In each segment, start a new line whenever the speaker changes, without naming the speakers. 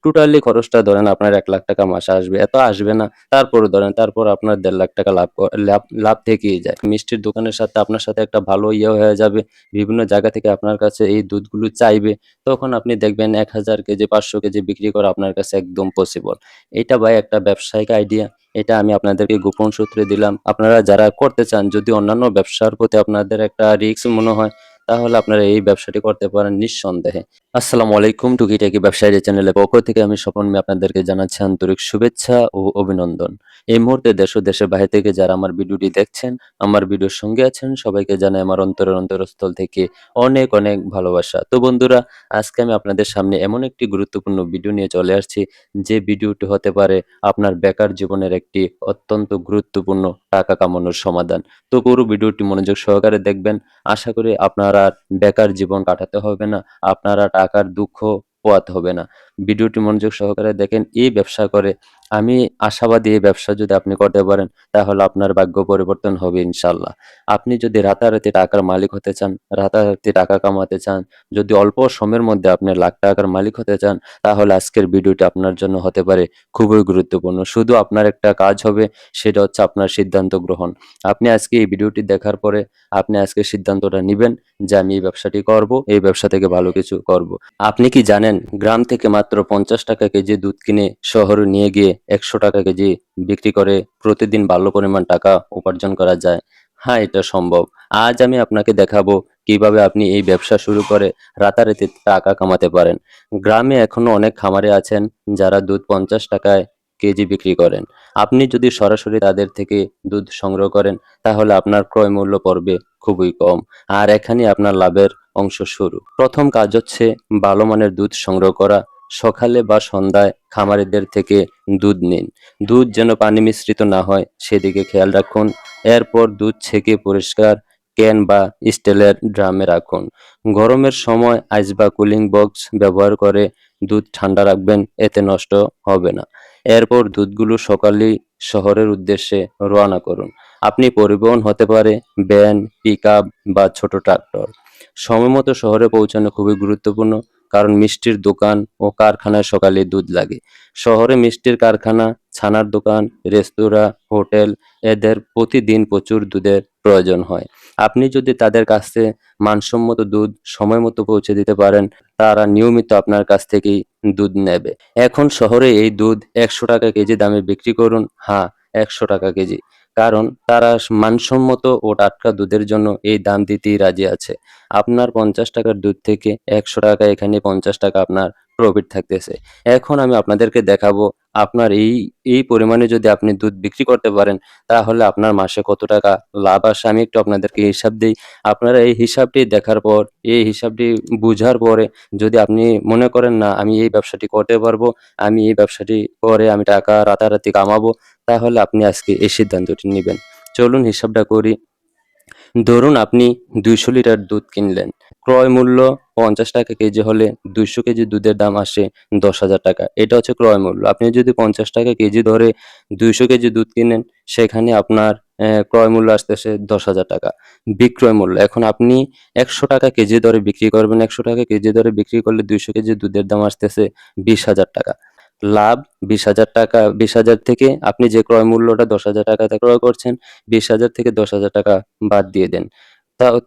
Totally খরচটা ধরেন আপনার ৳১,০০,০০০ মাসে আসবে। এত আসবে না। তারপরও ধরেন তারপর আপনার ৳১,৫০,০০০ লাভ থেকেই যায়। মিষ্টির দোকানের সাথে আপনার সাথে একটা ভালো ইয়ে হয়ে যাবে। বিভিন্ন জায়গা থেকে আপনার কাছে এই দুধগুলো চাইবে। তখন আপনি দেখবেন ১,০০০ কেজি, ৫০০ কেজি বিক্রি করা আপনার কাছে একদম পসিবল। এটা ভাই একটা ব্যবসায়িক আইডিয়া। এটা আমি আপনাদেরকে গোপন সূত্রে দিলাম। আপনারা যারা করতে চান, যদি অন্যান্য ব্যবসার প্রতি আপনাদের একটা রিস্ক মনে হয়, তাহলে আপনারা এই ব্যবসাটি করতে পারেন নিঃসন্দেহে। আসসালামু আলাইকুম। টুকিটাকি ব্যবসায়ী চ্যানেলের পক্ষ থেকে আমি স্বপন মিয়া আপনাদেরকে জানাচ্ছি আন্তরিক শুভেচ্ছা ও অভিনন্দন। এই মুহূর্তে দেশ ও দেশের বাইরে থেকে যারা আমার ভিডিওটি দেখছেন, আমার ভিডিওর সঙ্গে আছেন, সবাইকে জানাই আমার অন্তরের অন্তরস্থল থেকে অনেক, অনেক ভালোবাসা। তো বন্ধুরা, আজকে আমি আপনাদের সামনে এমন একটি গুরুত্বপূর্ণ ভিডিও নিয়ে চলে আসছি, যে ভিডিওটি হতে পারে আপনার বেকার জীবনের একটি অত্যন্ত গুরুত্বপূর্ণ টাকা কামানোর সমাধান। তো পুরো ভিডিওটি মনোযোগ সহকারে দেখবেন। আশা করি আপনার আর বেকার জীবন কাটাতে হবে না। আপনারা টাকার দুঃখ পোহাতে হবে না। ভিডিওটি মনোযোগ সহকারে দেখেন। এই ব্যবসা করে আমি আশাবাদী, এই ব্যবসা যদি আপনি করতে পারেন, তাহলে আপনার ভাগ্য পরিবর্তন হবে ইনশাআল্লাহ। আপনি যদি রাতারাতি টাকার মালিক হতে চান, রাতারাতি টাকা কামাতে চান, যদি অল্প সময়ের মধ্যে আপনি লাখ টাকার মালিক হতে চান, তাহলে আজকের ভিডিওটি আপনার জন্য হতে পারে খুবই গুরুত্বপূর্ণ। শুধু আপনার একটা কাজ হবে, সেটা হচ্ছে আপনার সিদ্ধান্ত গ্রহণ। আপনি আজকে এই ভিডিওটি দেখার পরে আপনি আজকে সিদ্ধান্তটা নিবেন যে আমি এই ব্যবসাটি করব, এই ব্যবসা থেকে ভালো কিছু করব। আপনি কি জানেন, গ্রাম থেকে মাত্র ৳৫০ কেজি দুধ কিনে শহরে নিয়ে গিয়ে ৳১০০ কেজি বিক্রি করে প্রতিদিন ভালো পরিমাণ টাকা উপার্জন করা যায়? হ্যাঁ, এটা সম্ভব। আজ আমি আপনাকে দেখাবো কিভাবে আপনি এই ব্যবসা শুরু করে রাতারাতি টাকা কামাতে পারেন। গ্রামে এখনো অনেক খামারে আছেন যারা দুধ ৳৫০ কেজি বিক্রি করেন। আপনি যদি সরাসরি তাদের থেকে দুধ সংগ্রহ করেন, তাহলে আপনার ক্রয় মূল্য পড়বে খুবই কম। আর এখানেই আপনার লাভের অংশ শুরু। প্রথম কাজ হচ্ছে ভালো মানের দুধ সংগ্রহ করা। সকালে বা সন্ধ্যায় খামারিদের থেকে দুধ নিন। দুধ যেন পানি মিশ্রিত না হয়, সেদিকে খেয়াল রাখুন। এরপর দুধ ছেঁকে পরিষ্কার ক্যান বা স্টিলের ড্রামে রাখুন। গরমের সময় আইস বা কুলিং বক্স ব্যবহার করে দুধ ঠান্ডা রাখবেন, এতে নষ্ট হবে না। এরপর দুধগুলো সকালেই শহরের উদ্দেশ্যে রওনা করুন। আপনি পরিবহন হতে পারে ভ্যান, পিকআপ বা ছোট ট্রাক্টর। সময়মতো শহরে পৌঁছানো খুবই গুরুত্বপূর্ণ, কারণ মিষ্টির দোকান ও কারখানায় সকালে দুধ লাগে। শহরে মিষ্টির কারখানা, ছানার দোকান, রেস্তোরাঁ, হোটেল এদের প্রতিদিন প্রচুর দুধের প্রয়োজন হয়। আপনি যদি তাদের কাছে মানসম্মত দুধ সময় মতো পৌঁছে দিতে পারেন, তারা নিয়মিত আপনার কাছ থেকেই দুধ নেবে। এখন শহরে এই দুধ ৳১০০ কেজি দামে বিক্রি করুন। হ্যাঁ, ৳১০০ কেজি। কারণ তারা মানসম্মত ও টাটকা দুধের জন্য এই দাম দিতেই রাজি আছে। আপনার ৳৫০ র দুধ থেকে ৳১০০, এখানে ৳৫০ আপনার প্রফিট থাকতেছে। এখন আমি আপনাদেরকে দেখাবো, আপনার এই পরিমাণে যদি আপনি দুধ বিক্রি করতে পারেন, তাহলে আপনার মাসে কত টাকা লাভ আসে। আমি একটু আপনাদেরকে হিসাব দেই। আপনারা এই হিসাবটি দেখার পর, এই হিসাবটি বুঝার পরে যদি আপনি মনে করেন না আমি এই ব্যবসাটি করতে পারবো, আমি এই ব্যবসাটি করে আমি টাকা রাতারাতি কামাবো, তাহলে আপনি আজকে এই সিদ্ধান্তটি নিবেন। চলুন হিসাবটা করি। ধরুন আপনি ২০০ লিটার দুধ কিনলেন। ক্রয় মূল্য ৳৫০ কেজি হলে ২০০ কেজি দুধের দাম আসে ৳১০,০০০। এটা হচ্ছে ক্রয় মূল্য। আপনি যদি ৳৫০ কেজি ধরে ২০০ কেজি দুধ কিনেন, সেখানে আপনার ক্রয় মূল্য আসতেছে ৳১০,০০০। বিক্রয় মূল্য, এখন আপনি ৳১০০ কেজি দরে বিক্রি করবেন। ৳১০০ কেজি দরে বিক্রি করলে ২০০ কেজি দুধের দাম আসতেছে ৳২০,০০০। লাভ ৳২০,০০০। ২০,০০০ থেকে আপনি যে ক্রয় মূল্যটা ৳১০,০০০ তে ক্রয় করছেন, ২০,০০০ থেকে ৳১০,০০০ বাদ দিয়ে দেন।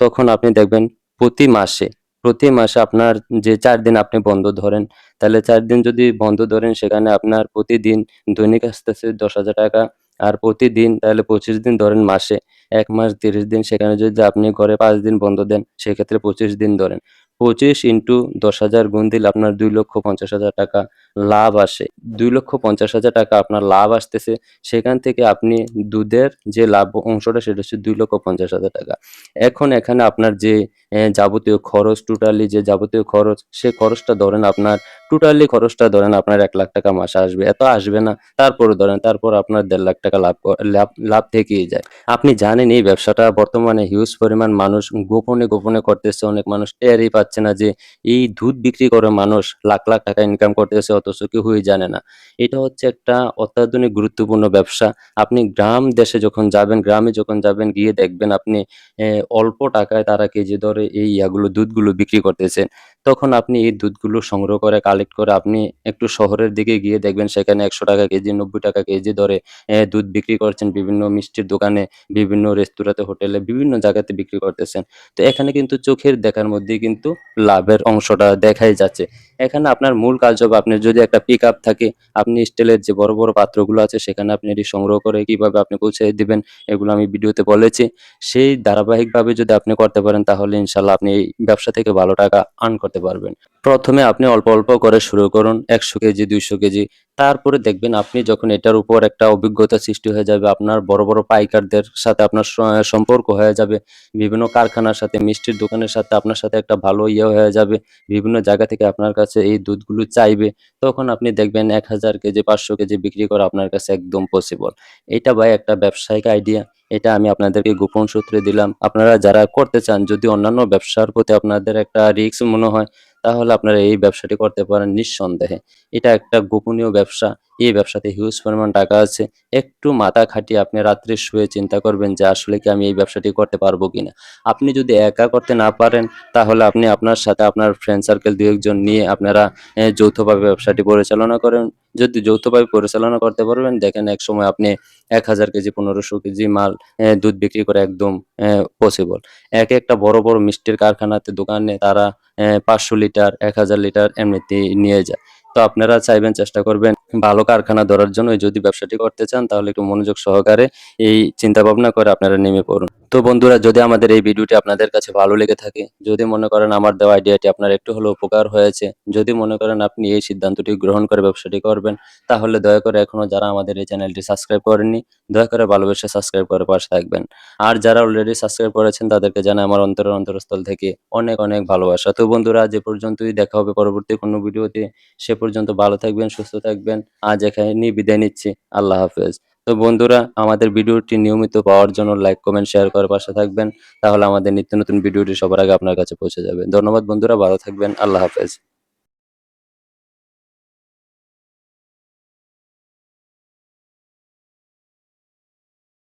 তখন আপনি দেখবেন প্রতি মাসে আপনার যে ৪ দিন আপনি বন্ধ ধরেন, তাহলে ৪ দিন যদি বন্ধ ধরেন, সেখানে আপনার প্রতিদিন দৈনিক আসতেছে ৳১০,০০০। আর প্রতিদিন তাহলে ২৫ দিন ধরেন মাসে। ১ মাস ৩০ দিন, সেখানে যদি আপনি ঘরে ৫ দিন বন্ধ দেন, সেক্ষেত্রে ২৫ দিন ধরেন। ২৫ ইন্টু ১০,০০০ গুণ দিলে আপনার ৳২,৫০,০০০ লাভ আসে। ৳২,৫০,০০০ আপনার লাভ আসতেছে। সেখান থেকে আপনি দুধের যে লাভ অংশটা, সেটা হচ্ছে ৳২,৫০,০০০। এখন এখানে আপনার যে যাবতীয় খরচ, টোটালি যে যাবতীয় খরচ, সে খরচটা ধরেন আপনার টোটালি খরচটা ধরেন আপনার ৳১,০০,০০০ মাসে আসবে। এত আসবে না। তারপরে ধরেন তারপর আপনার ৳১,৫০,০০০ লাভ থেকেই যায়। আপনি জানেন এই ব্যবসাটা বর্তমানে হিউজ পরিমাণ মানুষ গোপনে করতেছে। অনেক মানুষ টেরই পাচ্ছে না যে এই দুধ বিক্রি করে মানুষ লাখ, লাখ টাকা ইনকাম করতেছে, অথচ কেউই জানে না। এটা হচ্ছে একটা অত্যাধুনিক গুরুত্বপূর্ণ ব্যবসা। আপনি গ্রাম দেশে যখন যাবেন, গ্রামে যখন যাবেন গিয়ে দেখবেন আপনি অল্প টাকায় তারা কেজি দরে এই দুধগুলো বিক্রি করতেছে। তখন আপনি এই দুধগুলো সংগ্রহ করে কালেক্ট করে আপনি একটু শহরের দিকে গিয়ে দেখবেন সেখানে ৳১০০ কেজি, ৳৯০ কেজি দরে দুধ বিক্রি করছেন বিভিন্ন মিষ্টির দোকানে, বিভিন্ন রেস্তোরাঁতে, হোটেলে, বিভিন্ন জায়গাতে বিক্রি করতেছেন। তো এখানে কিন্তু চোখের দেখার মধ্যেই কিন্তু লাভের অংশটা দেখাই যাচ্ছে। এখানে আপনার মূল কাজ হবে আপনার যদি একটা পিকআপ থাকে, আপনি স্টিলের যে বড়, বড় পাত্রগুলো আছে সেখানে আপনি এটি সংগ্রহ করে কিভাবে আপনি পৌঁছে দিবেন এগুলো আমি ভিডিওতে বলেছি। সেই ধারাবাহিকভাবে যদি আপনি করতে পারেন তাহলে ইনশাআল্লাহ আপনি এই ব্যবসা থেকে ভালো টাকা আর্ন করতে পারবেন। ১ম এ আপনি অল্প, অল্প করে শুরু করুন ১০০ কেজি, ২০০ কেজি। তারপরে দেখবেন আপনি যখন এটার উপর একটা অভিজ্ঞতা সৃষ্টি হয়ে যাবে, আপনার বড়, বড় পাইকারদের সাথে আপনার সম্পর্ক হয়ে যাবে। বিভিন্ন কারখানার সাথে, মিষ্টির দোকানের সাথে আপনার সাথে একটা ভালো হয়ে যাবে। বিভিন্ন জায়গা থেকে আপনার কাছে এই দুধগুলো চাইবে। তখন আপনি দেখবেন ১,০০০ কেজি, ৫০০ কেজি বিক্রি করা আপনার কাছে একদম পসিবল। এটা ভাই একটা ব্যবসায়িক আইডিয়া। এটা আমি আপনাদেরকে গোপন সূত্রে দিলাম। আপনারা যারা করতে চান যদি অন্যান্য ব্যবসার প্রতি আপনাদের একটা রিস্ক মনে হয়, তাহলে আপনারা এই ব্যবসাটি করতে পারেন নিঃসন্দেহে। এটা একটা গোপনীয় ব্যবসা। এই ব্যবসাতে হিউজ পরিমাণ টাকা আছে। একটু মাথা খাটিয়ে আপনি রাত্রে শুয়ে চিন্তা করবেন যে আসলে কি আমি এই ব্যবসাটি করতে পারবো কিনা? আপনি যদি একা করতে না পারেন তাহলে আপনি আপনার সাথে আপনার ফ্রেন্ড সার্কেল ২-১ জন নিয়ে আপনারা যৌথভাবে ব্যবসাটি পরিচালনা করেন। যদি যৌথভাবে পরিচালনা করতে পারবেন দেখেন একসময় আপনি ১,০০০ কেজি, ১৫০০ কেজি মাল দুধ বিক্রি করা একদম পসিবল। একেকটা বড়, বড় মিষ্টির কারখানাতে দোকানে তারা ৫০০ লিটার, ১,০০০ লিটার এমনিতেই নিয়ে যায়। তো আপনারা চাইবেন চেষ্টা করবেন ভালো কারখানা ধরার জন্য যদি ব্যবসাটি করতে চান তাহলে একটু মনোযোগ সহকারে এই চিন্তাভাবনা করে আপনারা নেমে পড়ুন। তো বন্ধুরা যদি আমাদের এই ভিডিওটি আপনাদের কাছে ভালো লেগে থাকে, যদি মনে করেন আমার দেওয়া আইডিয়াটি আপনার একটু হলেও উপকার হয়েছে, যদি মনে করেন আপনি এই সিদ্ধান্তটি গ্রহণ করে ব্যবসাটি করবেন, তাহলে দয়া করে এখনো যারা আমাদের এই চ্যানেলটি সাবস্ক্রাইব করেননি, দয়া করে ভালোবেসে সাবস্ক্রাইব করে পাশে থাকবেন। আর যারা অলরেডি সাবস্ক্রাইব করেছেন তাদেরকে জানাই আমার অন্তরের অন্তরস্থল থেকে অনেক, অনেক ভালোবাসা। তো বন্ধুরা আজ এ পর্যন্তই, দেখা হবে পরবর্তী কোনো ভিডিওতে। সে পর্যন্ত ভালো থাকবেন, সুস্থ থাকবেন। আজ এখানেই বিদায় নিচ্ছি। আল্লাহ হাফেজ। তো বন্ধুরা আমাদের ভিডিওটি নিয়মিত পাওয়ার জন্য লাইক, কমেন্ট, শেয়ার করে পাশে থাকবেন। তাহলে আমাদের নিত্য নতুন ভিডিওটি সবার আগে আপনার কাছে পৌঁছে যাবে। ধন্যবাদ বন্ধুরা, ভালো থাকবেন। আল্লাহ হাফেজ।